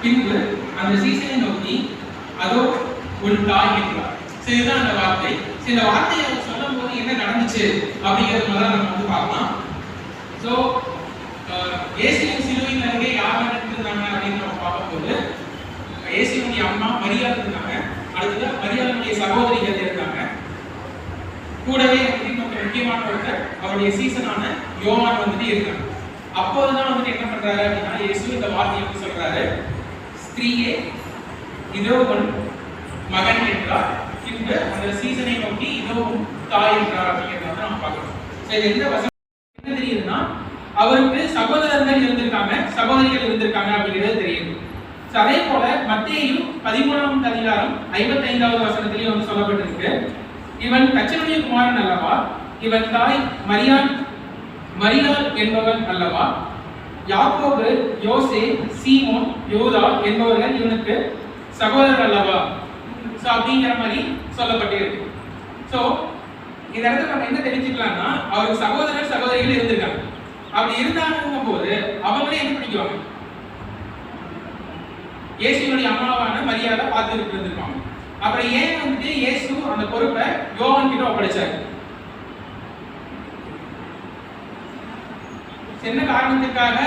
பின்பு அந்த சீசனை நோக்கி அதோ உன் தாய் என்றார். இதுதான் அந்த வார்த்தை. இந்த வார்த்தையை அவர் சொல்லும் போது என்ன நடந்துச்சு அப்படிங்கிறது முதல்ல நம்ம வந்து பார்க்கலாம். ஸோ இயேசுவின் சிலுவையின் அருகே யார் நடந்திருந்தாங்க அப்படின்னு நம்ம பார்க்கும்போது இயேசுவினுடைய அம்மா மரியாதை இருந்தாங்க. அடுத்தது மரியாதையுடைய சகோதரிகள் இருந்தாங்க. கூடவே இன்னொரு முக்கியமான ஒருத்தர் அவருடைய சீசனான யோவான் வந்துட்டு இருக்காங்க. அப்போதுதான் வந்துட்டு என்ன பண்றாரு அப்படின்னா இயேசு இந்த வார்த்தையை வந்து சொல்றாரு, ஸ்திரீயே இதோ உன் மகன் என்றார். பின்பு அந்த சீசனை நோக்கி இதோ உன் தாய் என்றார் அப்படிங்கிறத நம்ம பார்க்கணும். சரி, எந்த வசனம் என்ன தெரியுதுன்னா அவருக்கு சகோதரர்கள் இருந்திருக்காங்க, சகோதரிகள் இருந்திருக்காங்க அப்படிங்கிறது தெரியுது. அதே போல மத்தேயு 13ஆம் அதிகாரம் 55வது வசனத்திலேயே வந்து சொல்லப்பட்டிருக்கு, இவன் தச்சனுடைய குமாரன் அல்லவா, இவன் தாய் மரியாள் என்பவன் அல்லவா, யாக்கோபு, யோசே, சீமோன், யூதா என்பவர்கள் இவனுக்கு சகோதரர் அல்லவா. சோ அப்படிங்கிற மாதிரி சொல்லப்பட்டிருக்கு. சோ இந்த இடத்துல நம்ம என்ன தெரிஞ்சுக்கலாம்னா அவருக்கு சகோதரர் சகோதரிகள் இருந்திருக்காங்க. அப்படி இருந்தாங்க போது அவங்களே என்ன பண்ணிக்குவாங்க, இயேசுனுடைய அம்மாவான மரியாதை பார்த்துட்டு இருந்திருப்பாங்க. அப்புறம் ஏன் வந்துட்டு இயேசு அந்த பொறுப்பை யோவான் கிட்ட ஒப்படைச்சாரு? என்ன காரணத்துக்காக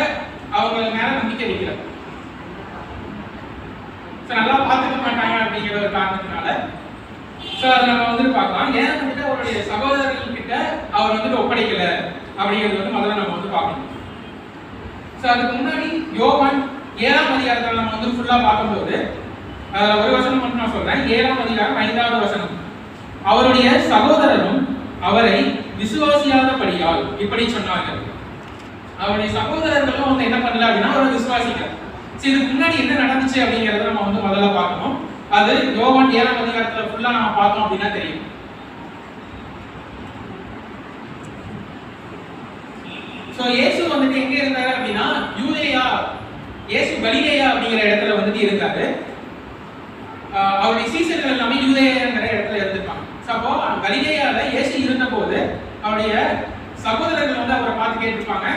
அவங்க மேல நம்பிக்கை வைக்கல? நல்லா பார்த்துக்க மாட்டாங்க அப்படிங்கிற ஒரு காரணத்தினால. சோ அதை நம்ம வந்துட்டு பார்க்கலாம். ஏன் வந்துட்டு அவருடைய சகோதரர்கள் கிட்ட அவர் வந்துட்டு ஒப்படைக்கல அப்படிங்கிறது வந்து முதல்ல நம்ம வந்து பார்க்கணும். சோ அதுக்கு முன்னாடி யோவான் 7ஆம் அதிகாரத்துல நம்ம வந்து ஃபுல்லா பார்க்கும்போது ஒரு வசனம் மட்டும் நான் சொல்றேன். 7ஆம் அதிகாரம் 5வது வசனம், அவருடைய சகோதரரும் அவரை விசுவாசியாதபடியால் இப்படி சொன்னார்கள். அவருடைய சகோதரர்களும் வந்து என்ன பண்ணல அப்படின்னா அவரை விசுவாசிக்கல. இதுக்கு முன்னாடி என்ன நடந்துச்சு அப்படிங்கறத நம்ம வந்து முதல்ல பார்க்கணும். அது யோவான் 7ஆம் அதிகாரத்துல ஃபுல்லா நம்ம பார்த்தோம் அப்படின்னா தெரியும். சோ இயேசு வந்துட்டு எங்க இருந்தாரு அப்படின்னா யூதேயா, இயேசு கலிலேயா அப்படிங்கிற இடத்துல வந்துட்டு இருந்தாரு. அவருடைய சீசர்கள் எல்லாமே யூதேயாங்கிற இடத்துல இருந்திருப்பாங்க. அப்போ கலிலேயால இயேசு இருந்த போது அவருடைய சகோதரர்கள் வந்து அவரை பார்த்து கேட்டிருப்பாங்க,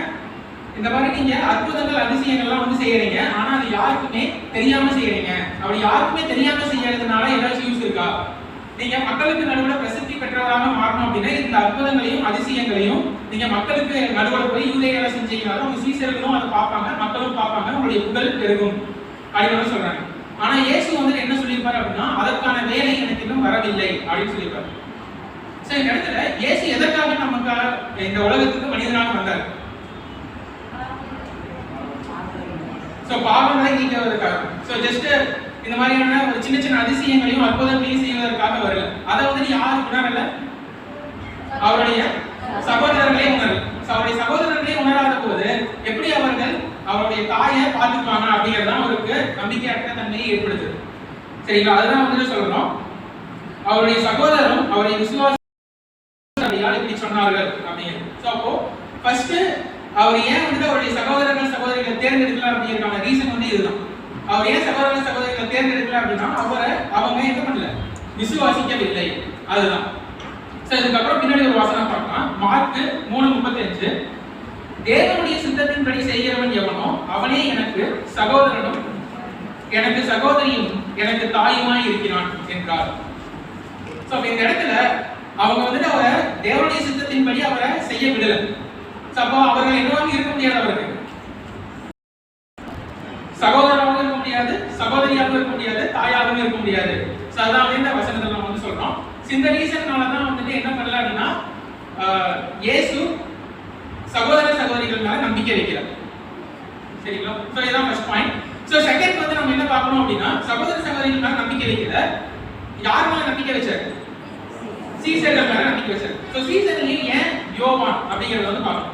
இந்த மாதிரி நீங்க அற்புதங்கள் அதிசயங்கள்லாம் வந்து செய்யறீங்க, ஆனா அது யாருக்குமே தெரியாம செய்யறீங்க. அப்படி யாருக்குமே தெரியாம செய்யறதுனால ஏதாச்சும் யூஸ் இருக்கா? நீங்க மக்களுக்கு நடுவில் பிரசித்தி பெற்றவராக மாறணும் அப்படின்னா இந்த அற்புதங்களையும் அதிசயங்களையும் நீங்க மக்களுக்கு நடுவில் போய் யூதேயால செஞ்சீங்கனாலும் உங்க சீசர்களும் அதை பார்ப்பாங்க, மக்களும் பார்ப்பாங்க, உங்களுடைய புகழ் பெருகும் அப்படின்னு சொல்றாங்க. ஆனா இயேசு வந்து என்ன சொல்லியிருப்பாரு அப்படின்னா அதற்கான வேலை எனக்கு இன்னும் வரவில்லை அப்படின்னு சொல்லியிருப்பாரு. சரி, இந்த இடத்துல இயேசு எதற்காக நமக்காக இந்த உலகத்துக்கு மனிதனாக வந்தார்? சோ பாவங்களை நீக்குவதற்காக. சோ ஜஸ்ட் இந்த மாதிரியான ஒரு சின்ன சின்ன அதிசயங்களையும் அற்புதங்களையும் செய்வதற்காக வரல. அதை வந்து யாரு உணரல? அவருடைய சகோதரர்களே உணரல. அவருடைய சகோதரர்களே உணராத போது எப்படி அவர்கள் அவருடைய தாயை பார்த்துக்குவாங்க அப்படிங்கறதான் அவருக்கு நம்பிக்கையற்ற தன்மையை ஏற்படுத்துது. சரிங்களா? அதுதான் வந்து சொல்றோம், அவருடைய சகோதரரும் அவருடைய விசுவாசியால் இப்படி சொன்னார்கள் அப்படின்னு. சோ அப்போ ஃபர்ஸ்ட் அவர் ஏன் வந்து அவருடைய சகோதரர்கள் சகோதரிகளை தேர்ந்தெடுக்கலாம் அப்படிங்கிறதுக்கான ரீசன் வந்து இதுதான். அவர் ஏன் சகோதரர்கள் சகோதரிகளை தேர்ந்தெடுக்கல அப்படின்னா அவங்க என்ன பண்ணல, விசுவாசிக்கவில்லை. அதுதான். சரி, இதுக்கப்புறம் பின்னாடி ஒரு வசனம் பார்க்கலாம். மார்க் 3:35, தேவனுடைய சித்தத்தின்படி செய்கிறவன் எவனோ அவனே எனக்கு சகோதரனும் எனக்கு சகோதரியும் எனக்கு தாயுமாய் இருக்கிறான் என்றார். சோ இந்த இடத்துல அவங்க வந்துட்டு அவரை தேவனுடைய சித்தத்தின்படி அவரை செய்ய விடல. அப்போ அவர்கள் என்னவாக இருக்க முடியாது, அவருக்கு சகோதரனாகவும் இருக்க முடியாது, சகோதரியாகவும் இருக்க முடியாது, தாயாகவும் இருக்க முடியாது. அதான் இந்த வசனத்தை நம்ம வந்து சொல்றோம். இந்த ரீசன்னால தான் வந்துட்டு என்ன பண்ணல அப்படின்னா இயேசு சகோதர சகோதரிகள் மேல நம்பிக்கை வைக்கிறார். சரிங்களா? சோ இதான் ஃபர்ஸ்ட் பாயிண்ட். சோ செகண்ட் வந்து நம்ம என்ன பார்க்கணும் அப்படின்னா சகோதர சகோதரிகள் மேல நம்பிக்கை வைக்கல, யார் மேல நம்பிக்கை வச்சாரு? சீசர்கள் மேல நம்பிக்கை வச்சாரு. சோ சீசர்லயே ஏன் யோவான் அப்படிங்கறத வந்து பார்க்கணும்.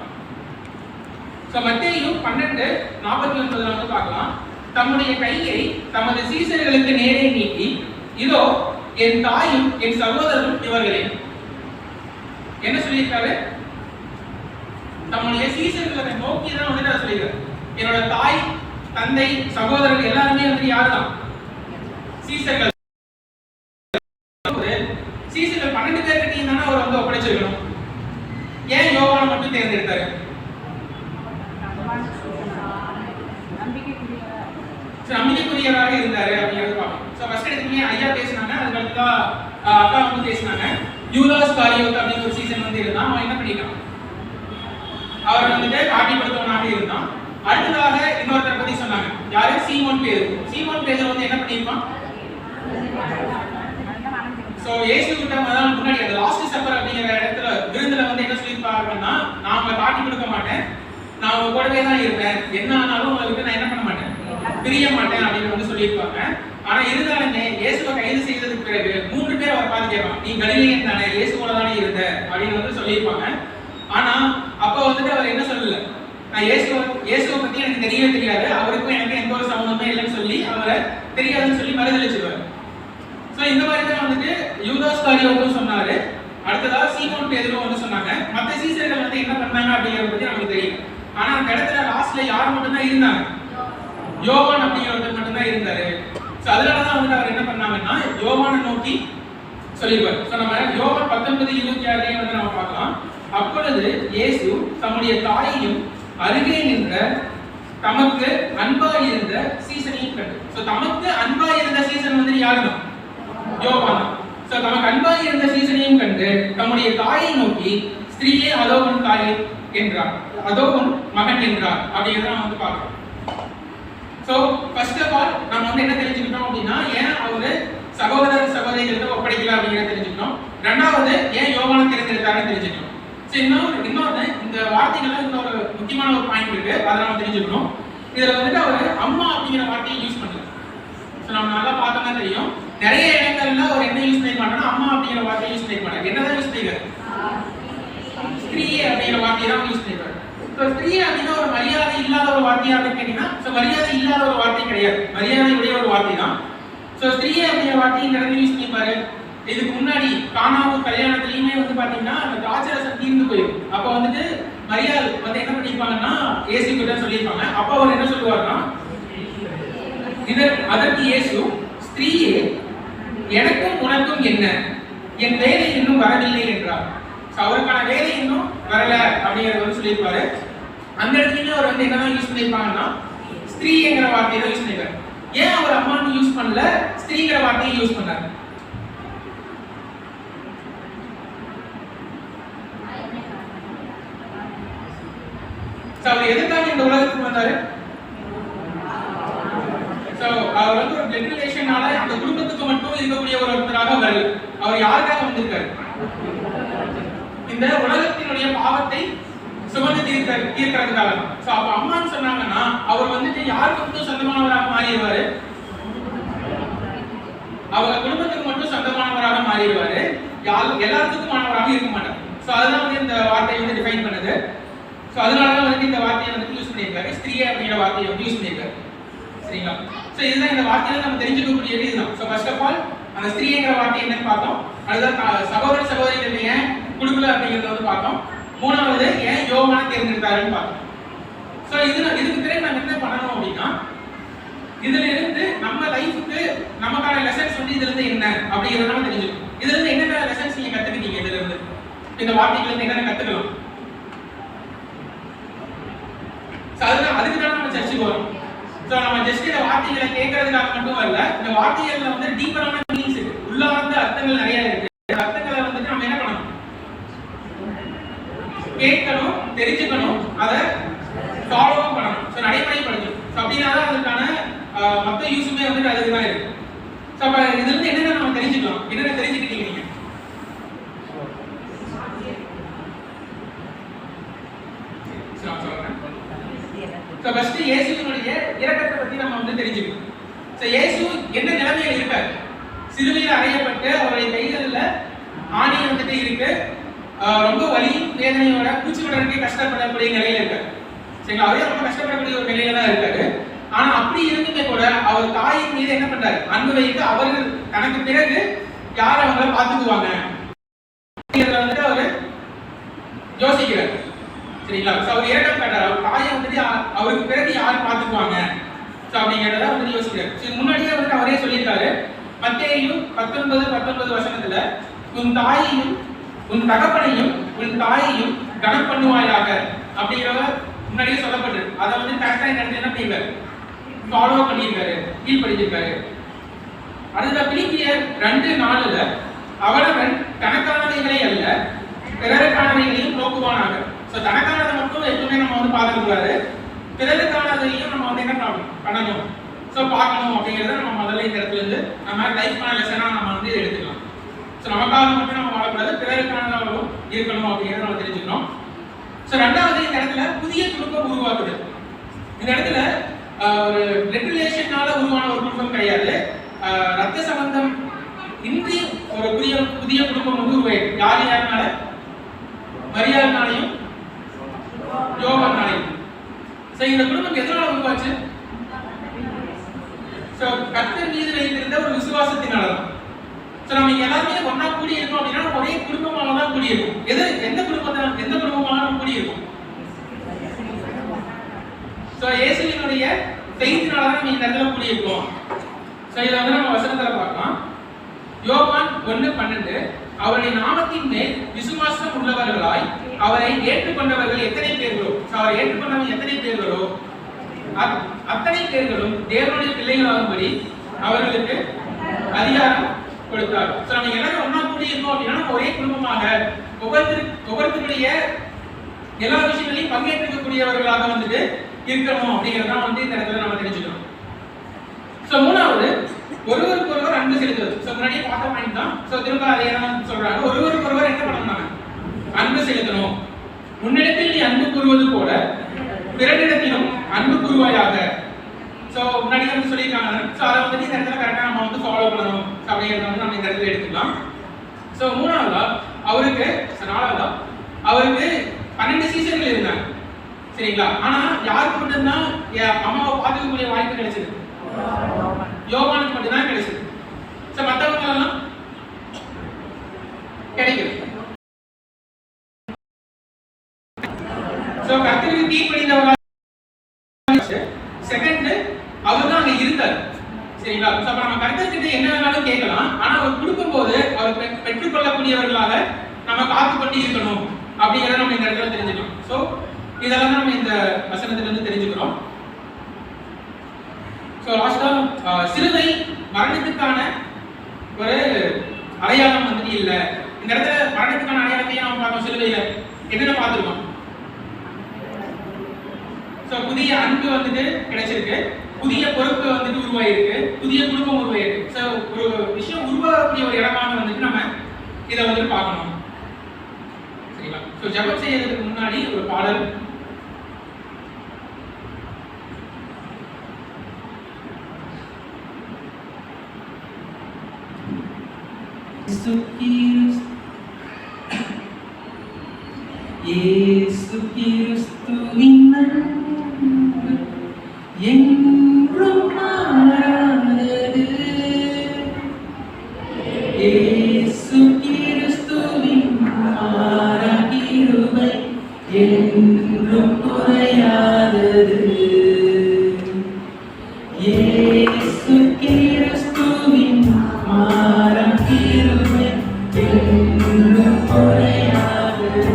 சோ மத்தேயு 12:49 வந்து பார்க்கலாம். தம்முடைய கையை தமது சீசர்களுக்கு நேரே நீட்டி, இதோ என் தாயும் என் சகோதரரும் இவர்களே. என்ன சொல்லியிருக்காரு? தம்முடைய சீசர்களை நோக்கி தான் வந்து நான் சொல்லியிருக்காரு. என்னோட தாய், தந்தை, சகோதரர்கள் எல்லாருமே வந்து யாருதான்? சீசர்கள். சீசர்கள் 12 பேர் கிட்டயும் தானே அவர் வந்து ஒப்படைச்சிருக்கணும். ஏன் யோவானை மட்டும் தேர்ந்தெடுத்தாரு? நம்பிக்கைக்குரியவராக இருந்தாரு அப்படிங்கிறது பார்க்கணும். ஸோ ஃபர்ஸ்ட் எடுத்துக்கிட்டே ஐயா பேசினாங்க, அதுக்கு அடுத்ததா அக்கா வந்து பேசினாங்க. யூதாஸ் காரியோத் அப்படின்னு ஒரு சீசன் வந்து இருந்தான். அவன் என்ன பண்ணிட்டான், அவர் வந்துட்டு காட்டிப்படுத்தவனாக இருந்தான். அடுத்ததாக இன்னொருத்தரை பத்தி சொன்னாங்க, யாரு? சீமோன் பேதுரு. சீமோன் பேதுரு வந்து என்ன பண்ணிருப்பான்? சோ இயேசு கிட்ட முன்னாடி அந்த லாஸ்ட் சப்பர் அப்படிங்கிற இடத்துல விருந்துல வந்து என்ன சொல்லியிருப்பாங்கன்னா, நான் உங்களை காட்டி கொடுக்க மாட்டேன், நான் உங்க கூடவே தான் இருப்பேன், என்ன ஆனாலும் உங்களுக்கு நான் என்ன பண்ண மாட்டேன், பிரிய மாட்டேன் அப்படின்னு வந்து சொல்லியிருப்பாங்க. ஆனா இருந்தாலுமே இயேசுவை கைது செய்ததுக்கு பிறகு 3 பேர் அவர் பார்த்து கேட்பாங்க, நீ கலிலேயன் தானே, இயேசுவோட தானே இருந்த அப்படின்னு வந்து சொல்லியிருப்பாங்க. ஆனா அப்ப வந்துட்டு அவர் என்ன சொல்லல, நான் இயேசுவை பத்தி எனக்கு தெரியவே தெரியாது, அவருக்கும் எனக்கு எந்த ஒரு சம்பந்தமே இல்லைன்னு சொல்லி அவரை தெரியாதுன்னு சொல்லி மறுதளிச்சிருவாரு. சோ இந்த மாதிரி தான் வந்துட்டு யூதாஸ் காரியோத்தும் சொன்னாரு, அடுத்ததா சீமோன் பேதுரு வந்து சொன்னாங்க. மற்ற சீசர்கள் வந்து என்ன பண்ணாங்க அப்படிங்கறத பத்தி நமக்கு தெரியும். ஆனா அந்த இடத்துல லாஸ்ட்ல யார் மட்டும் தான் இருந்தாங்க, யோவான் அப்படிங்கிறவர் மட்டும் தான் இருந்தாரு. சோ அதனாலதான் வந்து அவர் என்ன பண்ணாங்கன்னா யோவானை நோக்கி சொல்லிடுவார். சோ நம்ம யோவான் 19:26 வந்து நம்ம பார்க்கலாம். அப்பொழுது இயேசு தம்முடைய தாயையும் அருகே நின்ற தமக்கு அன்பாய் இருந்த சீசனையும் கண்டு. சோ தமக்கு அன்பாய் இருந்த சீசன் வந்து யாருதான்? யோவான். சோ தமக்கு அன்பாய் இருந்த சீசனையும் கண்டு தம்முடைய தாயை நோக்கி, ஸ்திரீயே அதோ உன் தாய் என்றார், அதோ உன் மகன் என்றார் அப்படிங்கறத நம்ம வந்து பார்க்கிறோம். சோ ஃபர்ஸ்ட் ஆஃப் ஆல் நம்ம வந்து என்ன தெரிஞ்சுக்கிட்டோம் அப்படின்னா, ஏன் அவரு சகோதர சகோதரிகளை ஒப்படைக்கல அப்படிங்கறத தெரிஞ்சுக்கிட்டோம். ரெண்டாவது ஏன் யோவானை தேர்ந்தெடுத்தாருன்னு தெரிஞ்சுக்கிட்டோம். சோ இன்னொன்னு இந்த வார்த்தைகள்ல இன்னொரு முக்கியமான ஒரு பாயிண்ட் இருக்கு, அதை நம்ம தெரிஞ்சுக்கணும். இதுல வந்துட்டு அவரு அம்மா அப்படிங்கிற வார்த்தையை யூஸ் பண்ணல. சோ நம்ம நல்லா பார்த்தோம்னா தெரியும், நிறைய இடங்கள்ல அவர் என்ன யூஸ் பண்ண மாட்டாங்கன்னா அம்மா அப்படிங்கிற வார்த்தையை யூஸ் பண்ண மாட்டாங்க. என்னதான் யூஸ் பண்ணிருக்காரு? ஸ்திரீ அப்படிங்கிற வார்த்தையை தான் யூஸ் பண்ணிருக்காரு. சோ ஸ்திரீ அப்படின்னா ஒரு மரியாதை இல்லாத ஒரு வார்த்தையா அப்படின்னு கேட்டீங்கன்னா, சோ மரியாதை இல்லாத ஒரு வார்த்தை கிடையாது, மரியாதை உடைய ஒரு வார்த்தை தான். சோ ஸ்திரீ அப்படிங்கிற வார்த்தையை யூஸ் பண்ணிப்பாரு. இதுக்கு முன்னாடி கானாவூர் கல்யாணத்திலயுமே வந்து பாத்தீங்கன்னா அந்த திராட்சரசம் தீர்ந்து போயிடும். அப்ப வந்துட்டு மரியாதை வந்து என்ன பண்ணிருப்பாங்கன்னா இயேசு கிட்ட சொல்லியிருப்பாங்க. அப்ப அவர் என்ன சொல்லுவாருன்னா, அதற்கு இயேசு, ஸ்திரீயே எனக்கும் உனக்கும் என்ன, என் வேலை இன்னும் வரவில்லை என்றார். அவருக்கான வேலை இன்னும் வரல அப்படிங்கறத வந்து சொல்லியிருப்பாரு. அந்த இடத்துலயுமே அவர் வந்து என்னதான் யூஸ் பண்ணிருப்பாங்கன்னா ஸ்திரீங்கிற வார்த்தையை தான் யூஸ் பண்ணிருக்காரு. ஏன் அவர் அம்மான்னு யூஸ் பண்ணல, ஸ்திரீங்கிற வார்த்தையை யூஸ் பண்ணாரு? அவர் எதுக்காக இந்த உலகத்துக்கு வந்தாரு? அவர் வந்து ஒரு பிளட் ரிலேஷனால அந்த குடும்பத்துக்கு மட்டும் இருக்கக்கூடிய ஒருத்தராக வரல. அவர் யாருக்காக வந்திருக்காரு? இந்த உலகத்தினுடைய பாவத்தை சுமந்து தீர்க்கிறதுக்காக. சோ அப்ப அம்மான்னு சொன்னாங்கன்னா அவர் வந்துட்டு யாருக்கு மட்டும் சொந்தமானவராக மாறிடுவாரு? அவங்க குடும்பத்துக்கு மட்டும் சொந்தமானவராக மாறிடுவாரு, எல்லாத்துக்குமானவராக இருக்க மாட்டார். சோ அதுதான் வந்து இந்த வார்த்தையை வந்து டிஃபைன் பண்ணுது. சோ அதனாலதான் வந்து இந்த வார்த்தையை வந்து யூஸ் பண்ணியிருக்காரு, ஸ்திரீ அப்படிங்கிற வார்த்தையை வந்து யூஸ் பண்ணியிருக்காரு. சரிங்களா? சோ இதுதான் இந்த வார்த்தையில நம்ம தெரிஞ்சுக்கக்கூடியது இதுதான். சோ ஃபர்ஸ்ட் ஆஃப் ஆல் அந்த ஸ்திரீங்கிற வார்த்தை என்னன்னு பார்த்தோம். அதுதான் சகோதர சகோதரிகள் ஏன் கொடுக்கல அப்படிங்கறத வந்து பார்த்தோம். மூணாவது ஏன் யோவானை தேர்ந்தெடுத்தாருன்னு பார்த்தோம். சோ இதுக்கு பிறகு நம்ம என்ன பண்ணணும் அப்படின்னா, இதுல இருந்து நம்ம லைஃபுக்கு நமக்கான லெசன்ஸ் வந்து இதுல இருந்து என்ன அப்படிங்கறத நம்ம தெரிஞ்சுக்கணும். இதுல இருந்து என்னென்ன லெசன்ஸ் நீங்க கத்துக்கிட்டீங்க, இதுல இருந்து இந்த வார்த்தைகள் இருந்து என்னென்ன கத்துக்கலாம்? சோ அதுக்கு தான் நம்ம சர்ச்சுக்கு வரோம். சோ நம்ம ஜஸ்ட் இந்த வார்த்தைகளை கேட்கறதுக்காக மட்டும் வரல, இந்த வார்த்தைகள்ல வந்து டீப்பரான மீனிங்ஸ் இருக்கு, உள்ளார்ந்த அர்த்தங்கள் நிறைய இருக்கு. இந்த அர்த்தங்களை வந்துட்டு நம்ம என்ன பண்ணணும்? கேட்கணும், தெரிஞ்சுக்கணும், அதை ஃபாலோ பண்ணணும், சோ நடைமுறைப்படுத்தணும். சோ அப்படின்னா தான் அதுக்கான மொத்த யூஸுமே வந்துட்டு அதுக்கு தான் இருக்கு. சோ அப்ப இதுல இருந்து என்னென்ன நம்ம தெரிஞ்சுக்கலாம், என்னென்ன தெரிஞ்சுக்கிட்டீங்க நீங்க? சோ ஃபர்ஸ்ட் இயேசுவினுடைய இரக்கத்தை பத்தி நம்ம வந்து தெரிஞ்சுக்கணும். சோ இயேசு என்ன நிலைமையில இருக்காரு? சிலுவையில் அறையப்பட்டு அவருடைய கைகளில் ஆணி வந்துட்டு இருக்கு, ரொம்ப வலி வேதனையோட மூச்சு விடுறதுக்கே கஷ்டப்படக்கூடிய நிலையில இருக்காரு. சரிங்களா? அவரே ரொம்ப கஷ்டப்படக்கூடிய ஒரு நிலையில தான் இருக்காரு. ஆனா அப்படி இருந்துமே கூட அவர் தாயின் மீது என்ன பண்றாரு? அன்பு வைத்து அவர்கள் தனக்கு பிறகு யார் அவங்கள பாத்துக்குவாங்க வந்துட்டு அவரு யோசிக்கிறார். சரிங்களா? சோ அவர் இரக்கம் காட்டுறாரு, அவர் தாயை வந்துட்டு அவருக்கு பிறகு யார் பாத்துக்குவாங்க சோ அப்படிங்கறத வந்து யோசிக்கிறார். சரி, முன்னாடியே வந்து அவரே சொல்லியிருக்காரு, மத்தேயு 19:19 வசனத்துல, உன் தாயையும் உன் தகப்பனையும் உன் தாயையும் கனம் பண்ணுவாயாக அப்படிங்கறத முன்னாடியே சொல்லப்பட்டிருக்கு. அதை வந்து கரெக்டா இந்த இடத்துல என்ன பண்ணிருக்காரு? ஃபாலோ பண்ணியிருக்காரு, கீழ்ப்படிஞ்சிருக்காரு. அடுத்த பிலிப்பியர் 2:4 அவனவன் தனக்கானவைகளை அல்ல பிறருக்கானவைகளையும் நோக்குவானாக. ஸோ தனக்கானதை மட்டும் எப்பவுமே நம்ம வந்து பார்த்துக்கூடாது, பிறருக்கானதையும் நம்ம வந்து என்ன பண்ணணும், ஸோ பார்க்கணும் அப்படிங்கிறத நம்ம முதல்ல இந்த இடத்துல இருந்து நம்ம லைஃப்கான லெசனாக நம்ம வந்து எடுத்துக்கலாம். ஸோ நமக்காக மட்டும் நம்ம வாழக்கூடாது, பிறருக்கானதாகவும் இருக்கணும் அப்படிங்கிறத நம்ம தெரிஞ்சுக்கணும். ஸோ ரெண்டாவது இந்த இடத்துல புதிய குடும்பம் உருவாக்குது. இந்த இடத்துல ஒரு பிளட் ரிலேஷனால உருவான ஒரு குடும்பம் கிடையாது, ரத்த சம்பந்தம் இன்றி ஒரு புதிய குடும்பம் வந்து உருவாயிருக்கு. யாருனால? மரியாதைனாலையும் யோவானாலையும். ஸோ இந்த குடும்பம் எதனால உருவாச்சு? ஸோ கர்த்தர் மீது வைத்திருந்த ஒரு விசுவாசத்தினால தான். ஸோ நம்ம எல்லாருமே ஒன்னா கூடி இருக்கோம் அப்படின்னா ஒரே குடும்பமாக தான் கூடி இருக்கும். எந்த குடும்பமாக நம்ம கூடி இருக்கும்? ஸோ இயேசுவினுடைய செய்தினால தான் நம்ம இந்த இடத்துல கூடி இருக்கோம். ஸோ இதை வந்து நம்ம வசனத்தில் பார்க்கலாம். யோவான் 1:12 அவருடைய நாமத்தின் மேல் விசுவாசம் உள்ளவர்களாய் அவரை ஏற்றுக்கொண்டவர்கள் எத்தனை பேர்களோ, அவரை ஏற்றுக்கொண்டவங்க எத்தனை பேர்களோ அத்தனை பேர்களும் தேவனுடைய பிள்ளைகளாகும்படி அவர்களுக்கு அதிகாரம் கொடுத்தார். ஸோ நம்ம எல்லாரும் ஒன்னா கூடி இருக்கோம் அப்படின்னா நம்ம ஒரே குடும்பமாக ஒவ்வொருத்தருடைய எல்லா விஷயங்களையும் பங்கேற்கக்கூடியவர்களாக வந்துட்டு இருக்கணும் அப்படிங்கிறதான் வந்து இந்த இடத்துல நம்ம தெரிஞ்சுக்கணும். ஸோ மூணாவது ஒருவருக்கொருவர் அன்பு செலுத்துவது. ஸோ முன்னாடியே பார்த்த பாயிண்ட் தான். ஸோ திரும்ப அதை என்ன சொல்றாங்க, ஒருவருக்கொருவர் என்ன பண்ணணும், அன்பு செலுத்தணும். முன்னிடத்தில் நீ அன்பு கூறுவது போல பிறனிடத்திலும் அன்பு கூறுவாயாக. ஸோ முன்னாடி வந்து சொல்லியிருக்காங்க. ஸோ அதை வந்து இந்த இடத்துல கரெக்டாக நம்ம வந்து ஃபாலோ பண்ணணும் அப்படிங்கிறத வந்து நம்ம இந்த இடத்துல எடுத்துக்கலாம். ஸோ மூணாவதா அவருக்கு, நாலாவதா அவருக்கு 12 சீசன்கள் இருந்தாங்க, சரிங்களா? ஆனா யாருக்கு மட்டும்தான் அம்மாவை பார்த்துக்கக்கூடிய வாய்ப்பு கிடைச்சது? யோவானுக்கு மட்டும்தான் கிடைச்சது. ஸோ மற்றவங்க எல்லாம் கிடைக்குது. ஸோ கர்த்தருக்கு கீழ்ப்படிந்தவர்களாக செகண்ட் அவர் தான் அங்க இருந்தார், சரிங்களா? ஸோ அப்ப நம்ம கர்த்தர்கிட்ட என்ன வேணாலும் கேட்கலாம், ஆனா அவர் கொடுக்கும்போது அவர் பெற்றுக்கொள்ளக்கூடியவர்களாக நம்ம காத்துக்கொண்டு இருக்கணும் அப்படிங்கிறத நம்ம இந்த இடத்துல தெரிஞ்சுக்கணும். ஸோ இதெல்லாம் நம்ம இந்த வசனத்துல இருந்து தெரிஞ்சுக்கிறோம். ஸோ லாஸ்டா சிலுவை மரணத்துக்கான ஒரு அடையாளம் வந்துட்டு இல்லை. இந்த இடத்துல மரணத்துக்கான அடையாளத்தையும் நம்ம பார்த்தோம். சிலுவையில என்னென்ன பார்த்துருக்கோம்? ஸோ புதிய அன்பு வந்துட்டு கிடைச்சிருக்கு, புதிய பொறுப்பு வந்துட்டு உருவாயிருக்கு, புதிய குடும்பம் உருவாயிருக்கு. ஸோ ஒரு விஷயம் உருவாகக்கூடிய ஒரு இடமாக வந்துட்டு நம்ம இதை வந்துட்டு பார்க்கணும், சரிங்களா? ஸோ ஜெபம் செய்யறதுக்கு முன்னாடி ஒரு பாடல். இயேசு கிறிஸ்துவின் அன்பு என்றும் மாறாதது. இயேசு கிறிஸ்துவின் மாறா கிருபை என்றும் குறையாதது. இயேசு கிறிஸ்துவின் மாறா கிருபை என்றும் குறையாதது.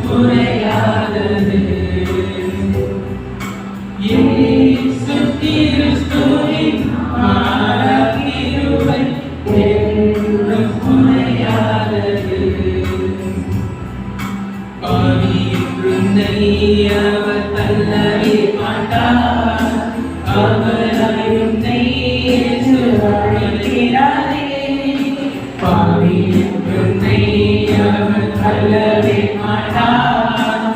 குறையாதது. இயேசு உன்னை அவர் தள்ளவே மாட்டார். அவராய் உன்னை இயேசு அழைக்கிறாரே. பாவி உன்னை அவர் தள்ளவே மாட்டார்.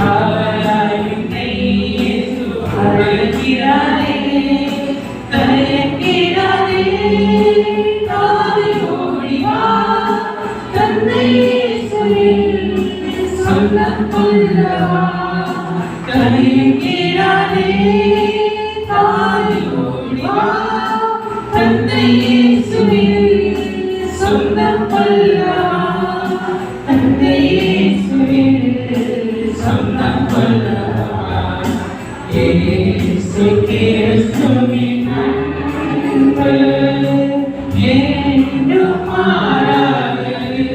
அவராய் உன்னை இயேசு அழைக்கிறாரே. தயங்கிறாரே, தாவி ஓடி வா. தன்னை இயேசுவில் சொந்தம் கொள்ளவா. தயங்கிறாரே, தாவி ஓடி வா. தன்னை இயேசுவில் சொந்தம் கொள்ளவா. தன்னை இயேசுவில் சொந்தம் கொள்ளவா. இயேசு கிறிஸ்துவின் அன்பு என்றும் மாறாதது.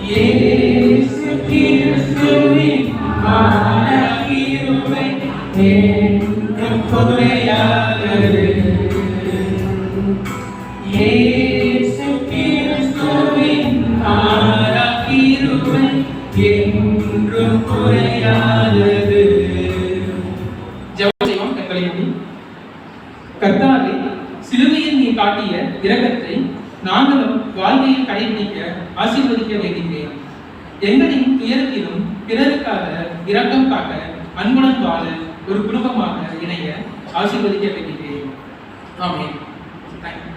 இயேசு கிறிஸ்துவின் மாறா கிருபை என்றும் குறையாதது. இயேசு கிறிஸ்துவின் மாறா கிருபை என்றும் குறையாதது. ஜெபம் செய்வோம் கண்களை மூடி. கர்த்தாவே, சிலுவையில் நீ காட்டிய இரக்கத்தை நாங்களும் வாழ்க்கையில் கடைபிடிக்க ஆசீர்வதிக்க வேண்டுகிறேன். எங்களின் துயரத்திலும் பிறருக்காக இரக்கம் காட்ட அன்புடன் வாழ ஒரு குடும்பமாக இணைய ஆசீர்வதிக்க வேண்டுகிறேன். ஆமென். Thank you.